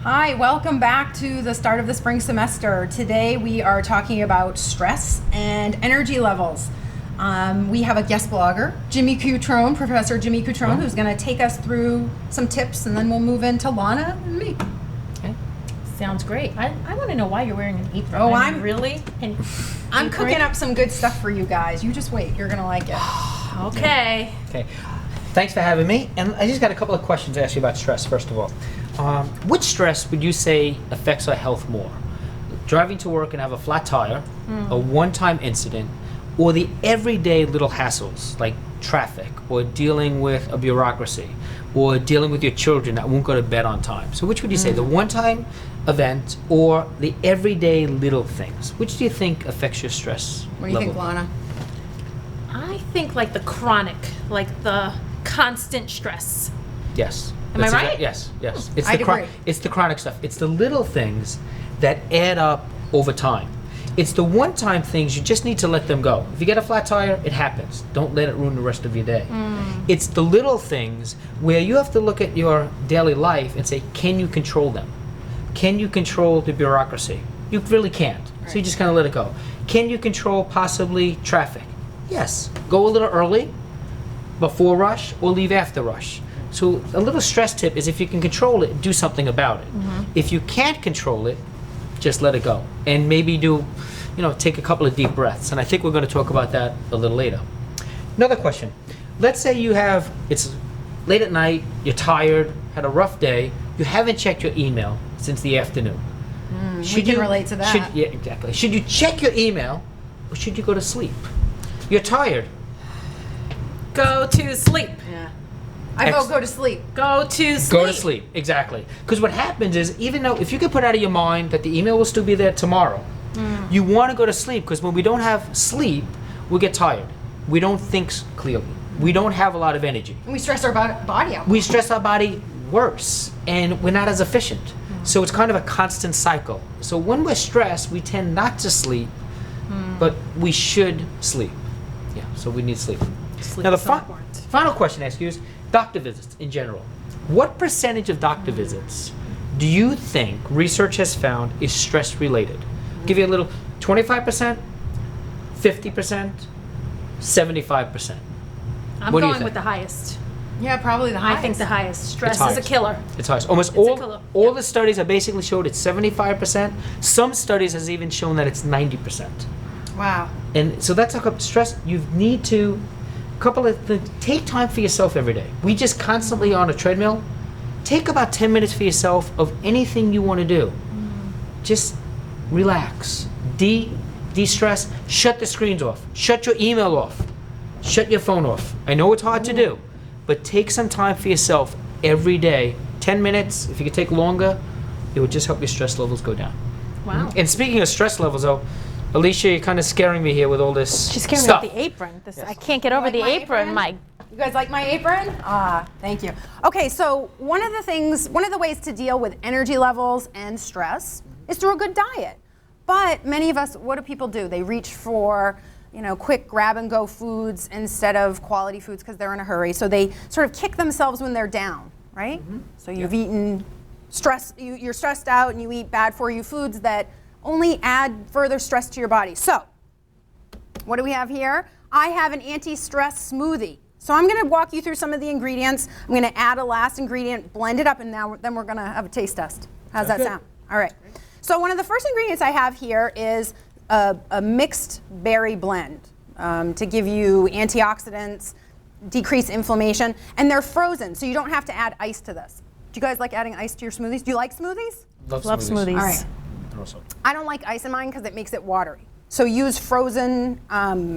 Hi, welcome back to the start of the spring semester. Today we are talking about stress and energy levels. We have a guest blogger, Jimmy Cutrone, Professor Jimmy Cutrone, who's going to take us through some tips, and then we'll move into Lana and me. Okay. Sounds great. I want to know why you're wearing an apron. Oh, I'm really? I'm cooking up some good stuff for you guys. You just wait. You're going to like it. Okay. Okay. Thanks for having me. And I just got a couple of questions to ask you about stress, first of all. Which stress would you say affects our health more? Driving to work and have a flat tire, a one-time incident, or the everyday little hassles like traffic, or dealing with a bureaucracy, or dealing with your children that won't go to bed on time? So which would you say, the one-time event or the everyday little things? Which do you think affects your stress What do you think, Lana? I think like the chronic, like the constant stress. Yes. Am I right? Yes. I'd agree. It's the chronic stuff. It's the little things that add up over time. It's the one-time things, you just need to let them go. If you get a flat tire, it happens. Don't let it ruin the rest of your day. It's the little things where you have to look at your daily life and say, can you control them? Can you control the bureaucracy? You really can't. So you just kind of let it go. Can you control possibly traffic? Yes. Go a little early, before rush, or leave after rush. So a little stress tip is if you can control it, do something about it. If you can't control it, just let it go. And maybe take a couple of deep breaths. And I think we're going to talk about that a little later. Another question. Let's say it's late at night, you're tired, had a rough day, you haven't checked your email since the afternoon. We can relate to that. Yeah, exactly. Should you check your email or should you go to sleep? You're tired. Go to sleep. Yeah. I vote go to sleep. Go to sleep. Go to sleep, exactly. Because what happens is, even though if you can put out of your mind that the email will still be there tomorrow, you want to go to sleep, because when we don't have sleep, we get tired. We don't think clearly. We don't have a lot of energy. And we stress our body out. We stress our body worse, and we're not as efficient. So it's kind of a constant cycle. So when we're stressed, we tend not to sleep, but we should sleep. Yeah, so we need sleep. Sleep Now the is so important. final question I ask you is doctor visits in general. What percentage of doctor visits do you think research has found is stress related? Give you a little 25%, 50%, 75%. I'm What do you going think? with the highest. Yeah, probably the highest. I think the highest. Stress It's is a highest. killer. It's highest. Almost It's a killer. all the studies have basically showed it's 75%. Some studies has even shown that it's 90%. Wow. And so that's like a stress. You need to take time for yourself every day. We just constantly on a treadmill. Take about 10 minutes for yourself of anything you want to do. Just relax, de-stress. Shut the screens off. Shut your email off. Shut your phone off. I know it's hard to do, but take some time for yourself every day. 10 minutes. If you could take longer, it would just help your stress levels go down. Wow. And speaking of stress levels, though, Alicia, you're kind of scaring me here with all this She's scaring me stuff. with the apron. I can't get over like the my apron. apron? You guys like my apron? Thank you. Okay, so one of the ways to deal with energy levels and stress is through a good diet. But many of us, what do people do? They reach for, quick grab and go foods instead of quality foods because they're in a hurry. So they sort of kick themselves when they're down, right? So you've eaten stress, you're stressed out and you eat bad for you foods that only add further stress to your body. So, what do we have here? I have an anti-stress smoothie. So I'm gonna walk you through some of the ingredients. I'm gonna add a last ingredient, blend it up, and then we're gonna have a taste test. How's that sound? All right. So one of the first ingredients I have here is a mixed berry blend to give you antioxidants, decrease inflammation, and they're frozen, so you don't have to add ice to this. Do you guys like adding ice to your smoothies? Do you like smoothies? Love smoothies. All right. I don't like ice in mine because it makes it watery. So use frozen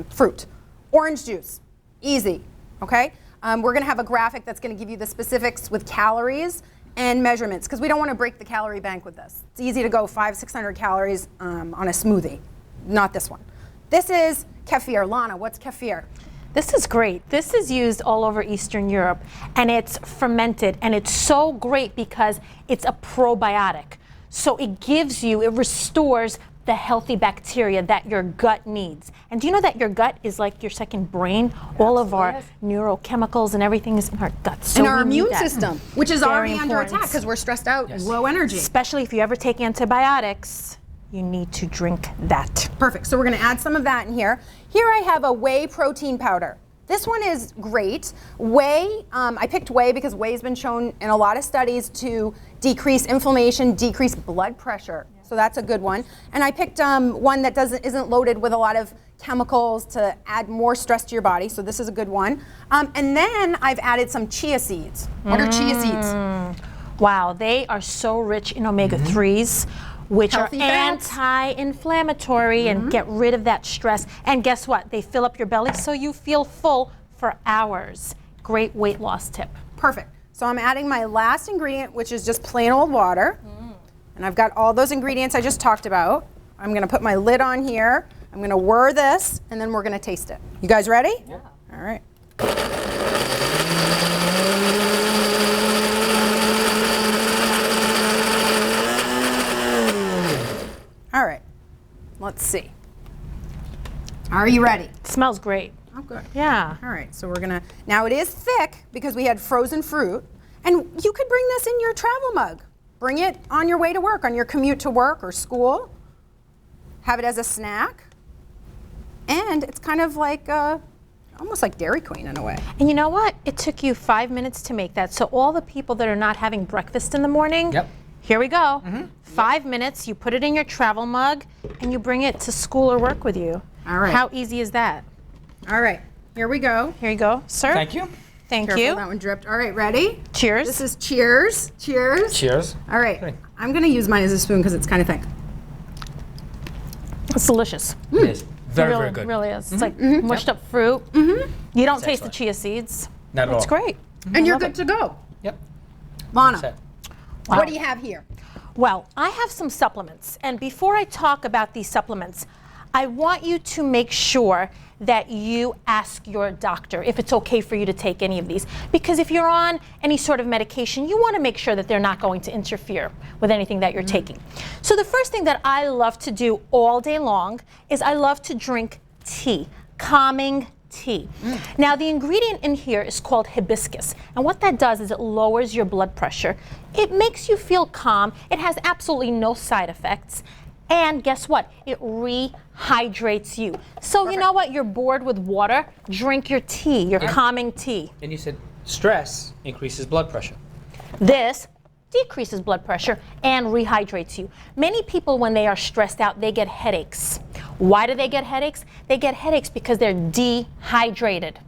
fruit. Orange juice, easy, okay? We're gonna have a graphic that's gonna give you the specifics with calories and measurements, because we don't wanna break the calorie bank with this. It's easy to go 500-600 calories on a smoothie, not this one. This is kefir. Lana, what's kefir? This is great. This is used all over Eastern Europe, and it's fermented, and it's so great because it's a probiotic. So it restores the healthy bacteria that your gut needs. And do you know that your gut is like your second brain? All of our neurochemicals and everything is in our gut. So and our we need immune that. system, which is Very already under important. attack because we're stressed out, low energy. Especially if you ever take antibiotics, you need to drink that. Perfect. So we're going to add some of that in here. Here I have a whey protein powder. This one is great. Whey, I picked whey because whey has been shown in a lot of studies to decrease inflammation, decrease blood pressure. So that's a good one. And I picked one that isn't loaded with a lot of chemicals to add more stress to your body. So this is a good one. And then I've added some chia seeds. What are chia seeds? Wow, they are so rich in omega-3s. Which Healthy are fats. anti-inflammatory and get rid of that stress. And guess what? They fill up your belly so you feel full for hours. Great weight loss tip. Perfect. So I'm adding my last ingredient, which is just plain old water. And I've got all those ingredients I just talked about. I'm going to put my lid on here. I'm going to whir this, and then we're going to taste it. You guys ready? Yeah. All right. All right, let's see. Are you ready? It smells great. Oh, good. Yeah. All right, so we're gonna, now it is thick because we had frozen fruit, and you could bring this in your travel mug. Bring it on your way to work, on your commute to work or school. Have it as a snack. And it's kind of like, almost like Dairy Queen in a way. And you know what? It took you 5 minutes to make that. So all the people that are not having breakfast in the morning, here we go. 5 minutes, you put it in your travel mug, and you bring it to school or work with you. All right. How easy is that? All right, here we go. Here you go, sir. Thank you. Thank Careful, you. that one dripped. All right, ready? Cheers. This is cheers. Cheers. Cheers. All right, Okay. I'm gonna use mine as a spoon because it's kind of thick. It's delicious. It is very, really, very good. really is. It's like mushed up fruit. You don't taste the excellent. chia seeds. Not at all. It's great. And you're love good it. to go. Yep. Lana, Set. what do you have here? Well, I have some supplements, and before I talk about these supplements, I want you to make sure that you ask your doctor if it's okay for you to take any of these. Because if you're on any sort of medication, you want to make sure that they're not going to interfere with anything that you're taking. So the first thing that I love to do all day long is I love to drink tea, calming tea. Now the ingredient in here is called hibiscus, and what that does is it lowers your blood pressure. It makes you feel calm. It has absolutely no side effects. And guess what? It rehydrates you. So you know what? You're bored with water, drink your tea, your calming tea. And you said stress increases blood pressure. This decreases blood pressure and rehydrates you. Many people, when they are stressed out, they get headaches. Why do they get headaches? They get headaches because they're dehydrated.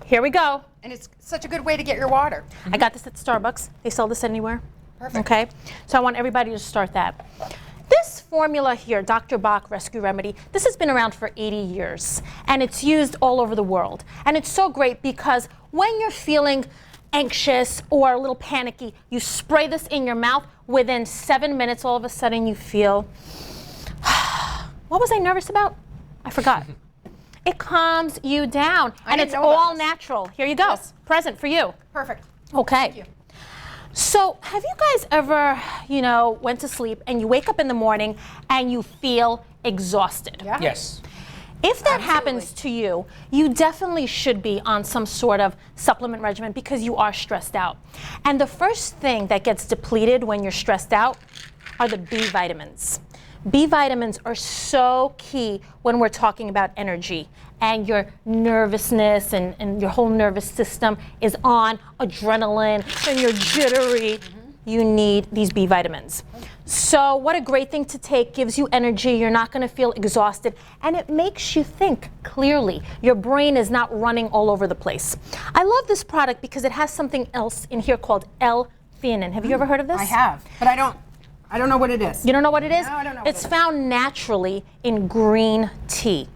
Here we go. And it's such a good way to get your water. I got this at Starbucks. They sell this anywhere. Perfect. Okay, so I want everybody to start that. This formula here, Dr. Bach Rescue Remedy, this has been around for 80 years, and it's used all over the world. And it's so great because when you're feeling anxious or a little panicky, you spray this in your mouth. Within 7 minutes, all of a sudden you feel, what was I nervous about? I forgot. It calms you down, and didn't it's know about all this. natural. Here you go, Yes. present for you. Perfect. Okay. Thank you. So have you guys ever, went to sleep and you wake up in the morning and you feel exhausted? Yeah. Yes. If that happens to you, you definitely should be on some sort of supplement regimen because you are stressed out. And the first thing that gets depleted when you're stressed out are the B vitamins. B vitamins are so key when we're talking about energy and your nervousness and your whole nervous system is on adrenaline and you're jittery. You need these B vitamins. So what a great thing to take, gives you energy, you're not gonna feel exhausted, and it makes you think clearly. Your brain is not running all over the place. I love this product because it has something else in here called L-theanine. Have you ever heard of this? I have, but I don't know what it is. You don't know what it is? No, I don't know what It's it is. found naturally in green tea.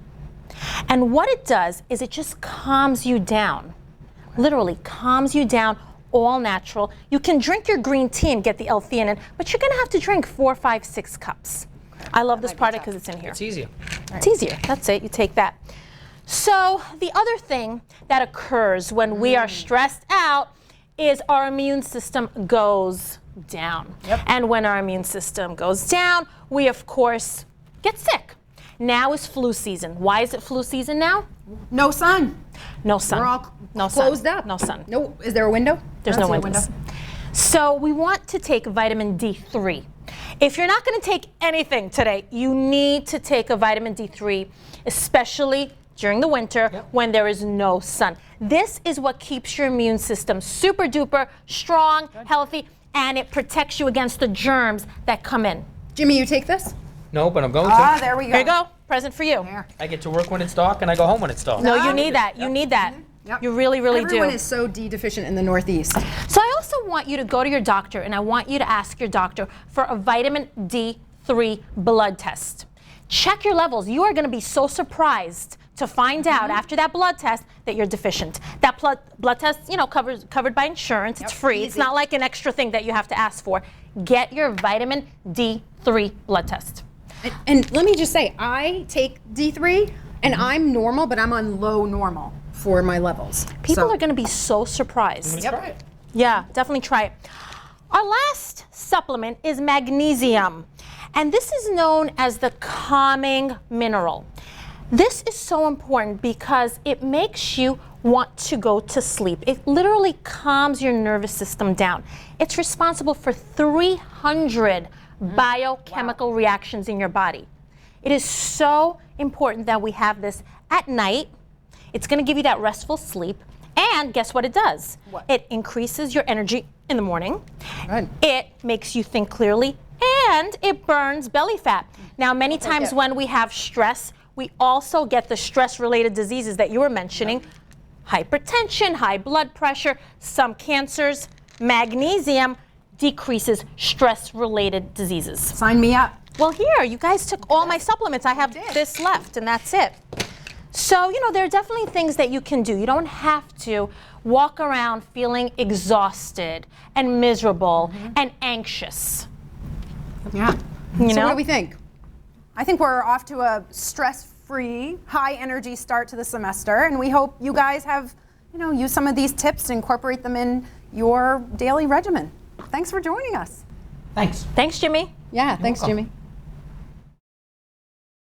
And what it does is it just calms you down. Literally calms you down, all natural. You can drink your green tea and get the L-theanine, but you're gonna have to drink 4, 5, 6 cups. I love this might be product tough. because it's in here. It's easier. It's easier, that's it, you take that. So the other thing that occurs when we are stressed out is our immune system goes down. Yep. And when our immune system goes down, we of course get sick. Now is flu season. Why is it flu season now? No sun. No sun. We're all no closed sun. up. No sun. No. Is there a window? There's I no don't see a windows. window. So we want to take vitamin D3. If you're not going to take anything today, you need to take a vitamin D3, especially during the winter when there is no sun. This is what keeps your immune system super duper strong, healthy, and it protects you against the germs that come in. Jimmy, you take this? No, but I'm going Ah, to. there we go. Here you go, present for you. There. I get to work when it's dark and I go home when it's dark. No, you need that. You need that. Yep. You really, really Everyone do. is so D deficient in the Northeast. So I also want you to go to your doctor, and I want you to ask your doctor for a vitamin D3 blood test. Check your levels. You are going to be so surprised to find out after that blood test that you're deficient. That blood test, you know, covered by insurance. It's free. It's easy. not like an extra thing that you have to ask for. Get your vitamin D3 blood test. And let me just say, I take D3 and I'm normal, but I'm on low normal for my levels. People So- are going to be so surprised. Let's try it. Yeah, definitely try it. Our last supplement is magnesium, and this is known as the calming mineral. This is so important because it makes you want to go to sleep. It literally calms your nervous system down. It's responsible for 300 biochemical reactions in your body. It is so important that we have this at night. It's going to give you that restful sleep. And guess what it does? What? It increases your energy in the morning. Good. It makes you think clearly, and it burns belly fat. Now, many times when we have stress, we also get the stress-related diseases that you were mentioning. Hypertension, high blood pressure, some cancers. Magnesium decreases stress-related diseases. Sign me up. Well, here, you guys took all my supplements. I have this left, and that's it. So, you know, there are definitely things that you can do. You don't have to walk around feeling exhausted and miserable and anxious. Yeah. You So know? what do we think? I think we're off to a stress-free, high-energy start to the semester, and we hope you guys have, you know, used some of these tips and incorporate them in your daily regimen. Thanks for joining us. Thanks. Thanks, Jimmy. Yeah, thanks, welcome. Jimmy.